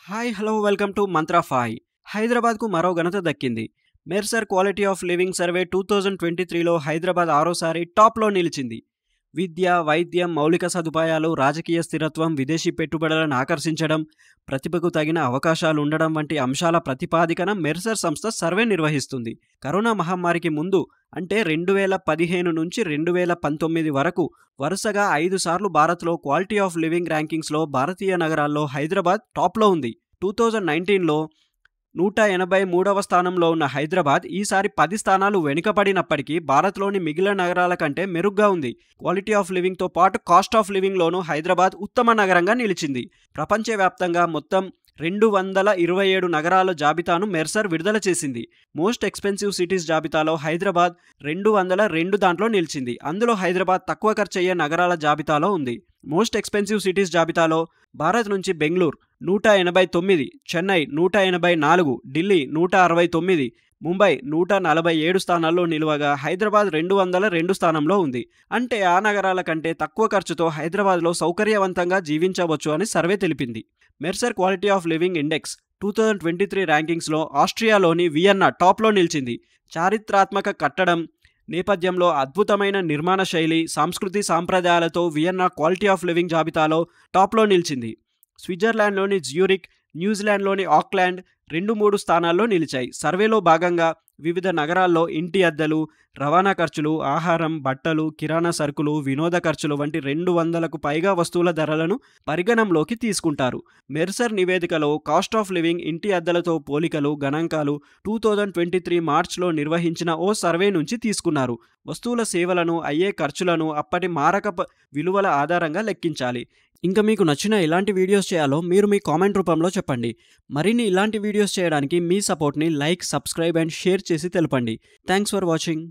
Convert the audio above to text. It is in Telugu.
హాయ్ హలో వెల్కమ్ టు మంత్రా ఫాయ్. హైదరాబాద్కు మరో ఘనత దక్కింది. Mercer quality of living survey 2023లో హైదరాబాద్ ఆరోసారి టాప్లో నిలిచింది. విద్య, వైద్యం, మౌలిక సదుపాయాలు, రాజకీయ స్థిరత్వం, విదేశీ పెట్టుబడులను ఆకర్షించడం, ప్రతిభకు తగిన అవకాశాలు ఉండడం వంటి అంశాల ప్రతిపాదికన మెర్సర్ సంస్థ సర్వే నిర్వహిస్తుంది. కరోనా మహమ్మారికి ముందు అంటే 2015 నుంచి 2019 వరకు వరుసగా 5 సార్లు భారత్లో క్వాలిటీ ఆఫ్ లివింగ్ ర్యాంకింగ్స్లో భారతీయ నగరాల్లో హైదరాబాద్ టాప్లో ఉంది. 2019లో 183వ స్థానంలో ఉన్న హైదరాబాద్ ఈసారి 10 స్థానాలు వెనుకబడినప్పటికీ భారత్లోని మిగిలిన నగరాల కంటే మెరుగ్గా ఉంది. క్వాలిటీ ఆఫ్ లివింగ్తో పాటు కాస్ట్ ఆఫ్ లివింగ్లోనూ హైదరాబాద్ ఉత్తమ నగరంగా నిలిచింది. ప్రపంచవ్యాప్తంగా మొత్తం 227 నగరాల జాబితాను మెర్సర్ విడుదల చేసింది. మోస్ట్ ఎక్స్పెన్సివ్ సిటీస్ జాబితాలో హైదరాబాద్ 202 దాంట్లో నిలిచింది. అందులో హైదరాబాద్ తక్కువ ఖర్చయ్యే నగరాల జాబితాలో ఉంది. మోస్ట్ ఎక్స్పెన్సివ్ సిటీస్ జాబితాలో భారత్ నుంచి బెంగళూరు 189, చెన్నై 184, ఢిల్లీ 169, ముంబై 147 స్థానాల్లో నిలువగా హైదరాబాద్ 202 స్థానంలో ఉంది. అంటే ఆ నగరాల కంటే తక్కువ ఖర్చుతో హైదరాబాద్లో సౌకర్యవంతంగా జీవించవచ్చు అని సర్వే తెలిపింది. Mercer quality of living index 2023 ర్యాంకింగ్స్లో ఆస్ట్రియాలోని వియన్నా టాప్లో నిలిచింది. చారిత్రాత్మక కట్టడం నేపథ్యంలో అద్భుతమైన నిర్మాణ శైలి, సంస్కృతి సాంప్రదాయాలతో వియన్నా క్వాలిటీ ఆఫ్ లివింగ్ జాబితాలో టాప్లో నిలిచింది. స్విట్జర్లాండ్లోని జ్యూరిక్, న్యూజిలాండ్లోని ఆక్లాండ్ 2-3 స్థానాల్లో నిలిచాయి. సర్వేలో భాగంగా వివిధ నగరాల్లో ఇంటి అద్దెలు, రవాణా ఖర్చులు, ఆహారం, బట్టలు, కిరాణా సరుకులు, వినోద ఖర్చులు వంటి 200కు పైగా వస్తువుల ధరలను పరిగణంలోకి తీసుకుంటారు. మెర్సర్ నివేదికలో కాస్ట్ ఆఫ్ లివింగ్, ఇంటి అద్దెలతో పోలికలు, గణాంకాలు 2023 మార్చ్లో నిర్వహించిన ఓ సర్వే నుంచి తీసుకున్నారు. వస్తువుల సేవలను, అయ్యే ఖర్చులను అప్పటి మారక విలువల ఆధారంగా లెక్కించాలి. ఇంకా మీకు నచ్చిన ఎలాంటి వీడియోస్ చేయాలో మీరు మీ కామెంట్ రూపంలో చెప్పండి. మరిన్ని ఇలాంటి వీడియోస్ చేయడానికి మీ సపోర్ట్ని లైక్, సబ్స్క్రైబ్ అండ్ షేర్ చేసి తెలపండి. Thanks for watching.